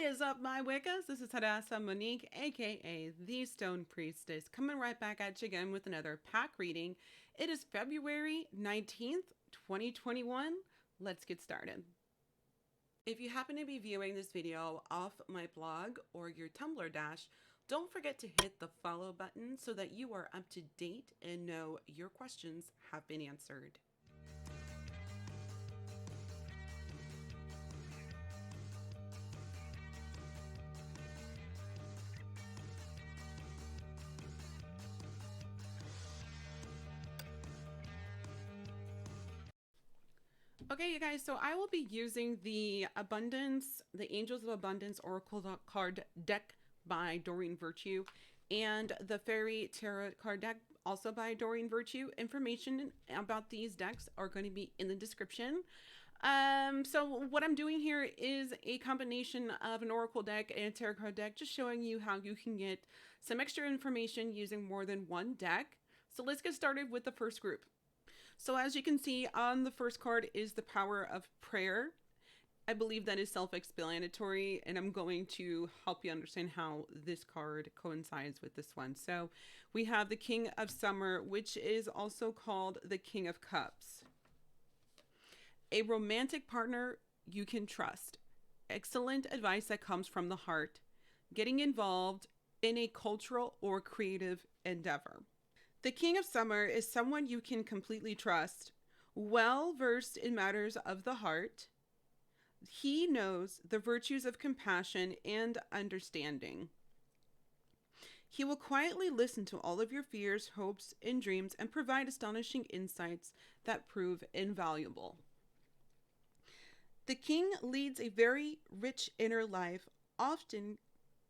is up, my Wiccas? This is Hadassah Monique, aka the Stone Priestess, coming right back at you again with another pack reading. It is February 19th, 2021. Let's get started. If you happen to be viewing this video off my blog or your Tumblr dash, don't forget to hit the follow button so that you are up to date and know your questions have been answered. Okay, you guys, so I will be using the Angels of Abundance Oracle card deck by Doreen Virtue and the Fairy Tarot card deck also by Doreen Virtue. Information about these decks are going to be in the description. So what I'm doing here is a combination of an Oracle deck and a Tarot card deck, just showing you how you can get some extra information using more than one deck. So let's get started with the first group. So as you can see on the first card is the power of prayer. I believe that is self-explanatory, and I'm going to help you understand how this card coincides with this one. So we have the King of Summer, which is also called the King of Cups. A romantic partner you can trust. Excellent advice that comes from the heart. Getting involved in a cultural or creative endeavor. The King of Summer is someone you can completely trust, well versed in matters of the heart. He knows the virtues of compassion and understanding. He will quietly listen to all of your fears, hopes, and dreams and provide astonishing insights that prove invaluable. The King leads a very rich inner life, often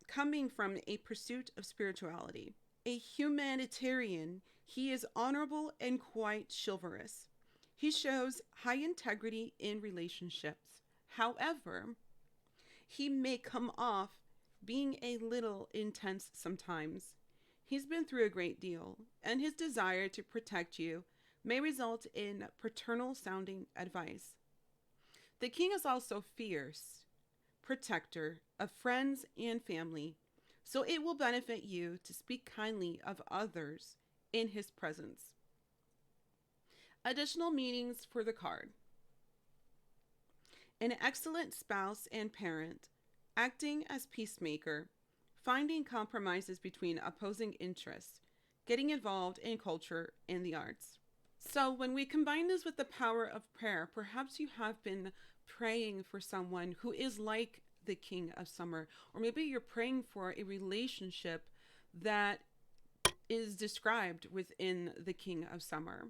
coming from a pursuit of spirituality. A humanitarian, he is honorable and quite chivalrous. He shows high integrity in relationships. However, he may come off being a little intense sometimes. He's been through a great deal, and his desire to protect you may result in paternal-sounding advice. The King is also fierce, protector of friends and family, so it will benefit you to speak kindly of others in his presence. Additional meanings for the card. An excellent spouse and parent, acting as peacemaker, finding compromises between opposing interests, getting involved in culture and the arts. So when we combine this with the power of prayer, perhaps you have been praying for someone who is like the King of Summer, or maybe you're praying for a relationship that is described within the King of Summer.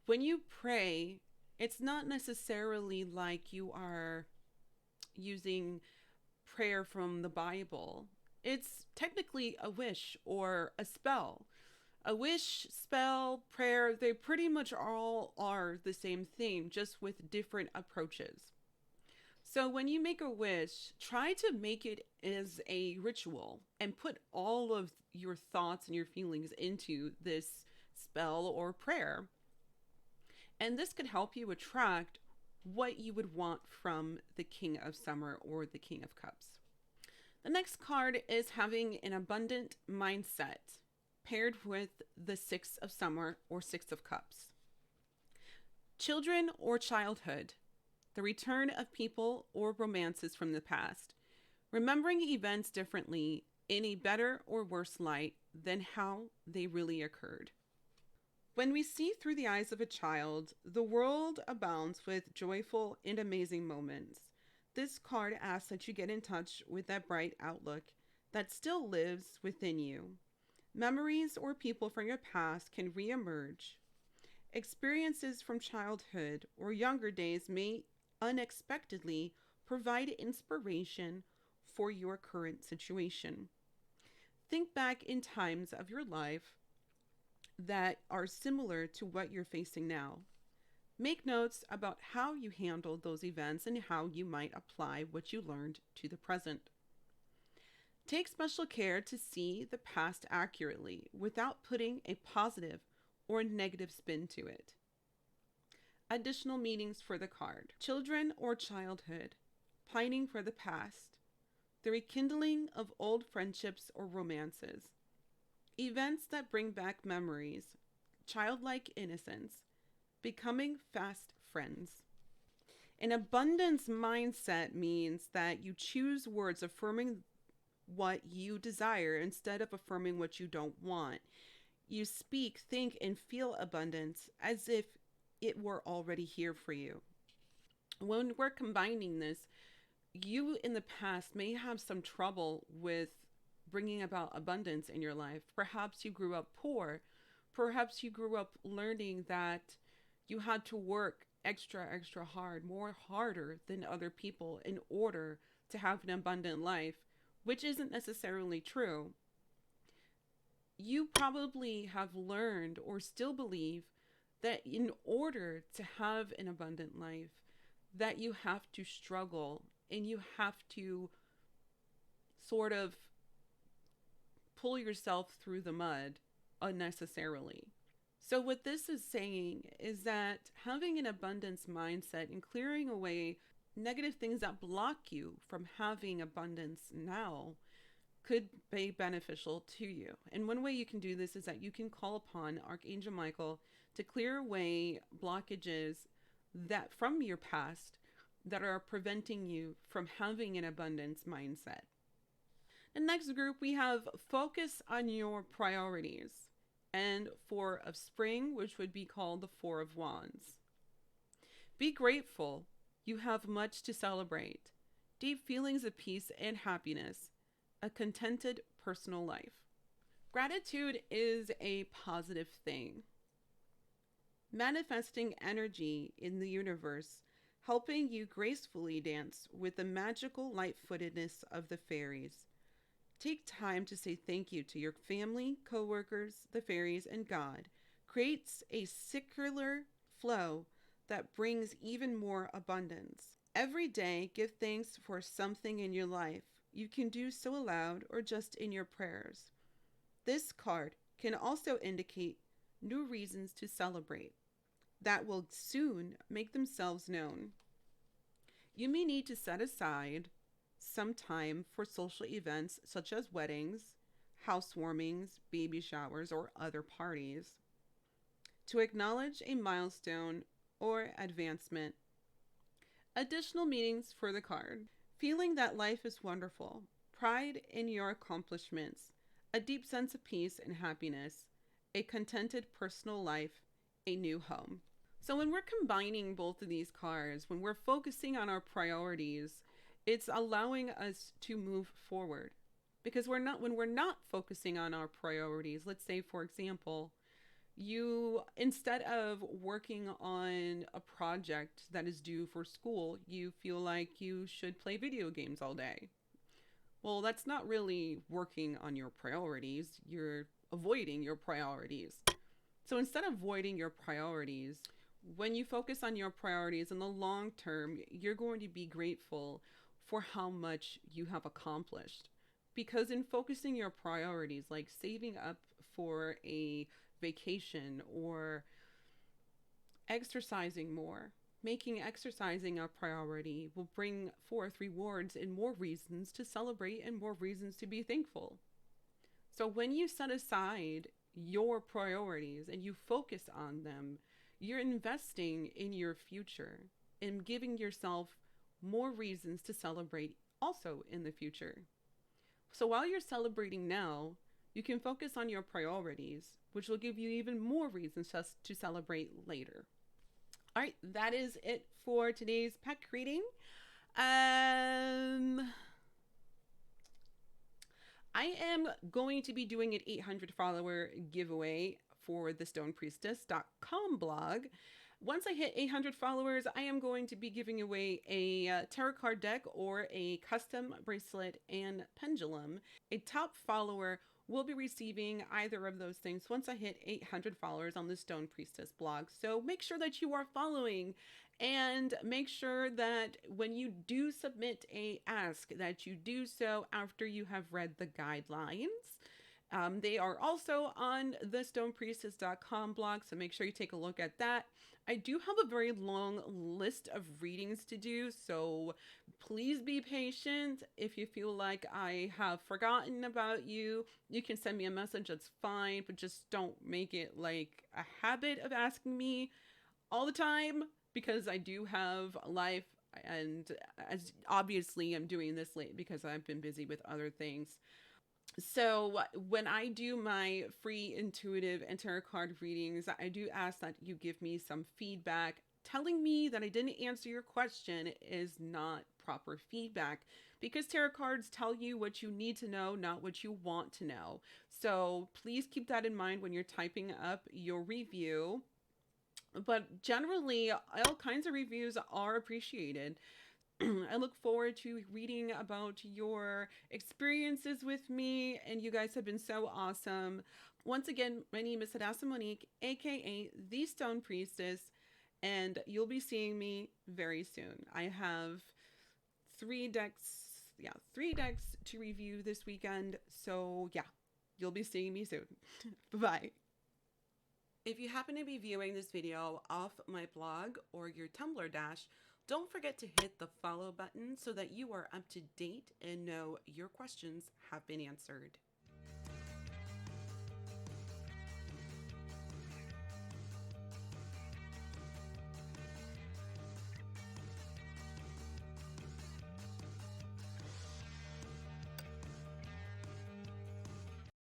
When you pray, it's not necessarily like you are using prayer from the Bible. It's technically a wish or a spell. A wish, spell, prayer, they pretty much all are the same thing, just with different approaches. So when you make a wish, try to make it as a ritual and put all of your thoughts and your feelings into this spell or prayer. And this could help you attract what you would want from the King of Summer or the King of Cups. The next card is having an abundant mindset, paired with the Six of Summer or Six of Cups. Children or childhood. The return of people or romances from the past, remembering events differently in a better or worse light than how they really occurred. When we see through the eyes of a child, the world abounds with joyful and amazing moments. This card asks that you get in touch with that bright outlook that still lives within you. Memories or people from your past can reemerge. Experiences from childhood or younger days may unexpectedly provide inspiration for your current situation. Think back in times of your life that are similar to what you're facing now. Make notes about how you handled those events and how you might apply what you learned to the present. Take special care to see the past accurately without putting a positive or negative spin to it. Additional meanings for the card. Children or childhood, pining for the past, the rekindling of old friendships or romances, events that bring back memories, childlike innocence, becoming fast friends. An abundance mindset means that you choose words affirming what you desire instead of affirming what you don't want. You speak, think, and feel abundance as if it were already here for you. When we're combining this, you in the past may have some trouble with bringing about abundance in your life. Perhaps you grew up poor. Perhaps you grew up learning that you had to work extra hard, more harder than other people in order to have an abundant life, which isn't necessarily true. You probably have learned or still believe that in order to have an abundant life, that you have to struggle and you have to sort of pull yourself through the mud unnecessarily. So, what this is saying is that having an abundance mindset and clearing away negative things that block you from having abundance now could be beneficial to you. And one way you can do this is that you can call upon Archangel Michael to clear away blockages that from your past that are preventing you from having an abundance mindset. The next group we have focus on your priorities, and Four of Spring, which would be called the Four of Wands. Be grateful. You have much to celebrate. Deep feelings of peace and happiness. A contented personal life. Gratitude is a positive thing. Manifesting energy in the universe, helping you gracefully dance with the magical light-footedness of the fairies. Take time to say thank you to your family, coworkers, the fairies, and God. Creates a circular flow that brings even more abundance. Every day, give thanks for something in your life. You can do so aloud or just in your prayers. This card can also indicate new reasons to celebrate that will soon make themselves known. You may need to set aside some time for social events such as weddings, housewarmings, baby showers, or other parties to acknowledge a milestone or advancement. Additional meanings for the card. Feeling that life is wonderful, pride in your accomplishments, a deep sense of peace and happiness, a contented personal life, a new home. So when we're combining both of these cards, when we're focusing on our priorities, it's allowing us to move forward. Because when we're not focusing on our priorities, let's say, for example, you, instead of working on a project that is due for school, you feel like you should play video games all day. Well, that's not really working on your priorities. You're avoiding your priorities. So instead of avoiding your priorities, when you focus on your priorities in the long term, you're going to be grateful for how much you have accomplished. Because in focusing your priorities, like saving up for a vacation or exercising more, making exercising a priority will bring forth rewards and more reasons to celebrate and more reasons to be thankful. So when you set aside your priorities and you focus on them, you're investing in your future and giving yourself more reasons to celebrate also in the future. So while you're celebrating now, you can focus on your priorities, which will give you even more reasons to celebrate later. All right, that is it for today's pack reading. I am going to be doing an 800 follower giveaway for the stonepriestess.com blog. Once I hit 800 followers, I am going to be giving away a tarot card deck or a custom bracelet and pendulum. A top follower will be receiving either of those things once I hit 800 followers on the Stone Priestess blog. So make sure that you are following, and make sure that when you do submit a ask, that you do so after you have read the guidelines. They are also on the stonepriestess.com blog, so make sure you take a look at that. I do have a very long list of readings to do, so please be patient. If you feel like I have forgotten about you, you can send me a message, that's fine, but just don't make it like a habit of asking me all the time, because I do have a life, and as obviously I'm doing this late because I've been busy with other things. So when I do my free intuitive and tarot card readings, I do ask that you give me some feedback. Telling me that I didn't answer your question is not proper feedback, because tarot cards tell you what you need to know, not what you want to know. So please keep that in mind when you're typing up your review. But generally, all kinds of reviews are appreciated. I look forward to reading about your experiences with me, and you guys have been so awesome. Once again, my name is Hadassah Monique, aka the Stone Priestess, and you'll be seeing me very soon. I have three decks to review this weekend, so yeah, you'll be seeing me soon. Bye. If you happen to be viewing this video off my blog or your Tumblr dash, don't forget to hit the follow button so that you are up to date and know your questions have been answered.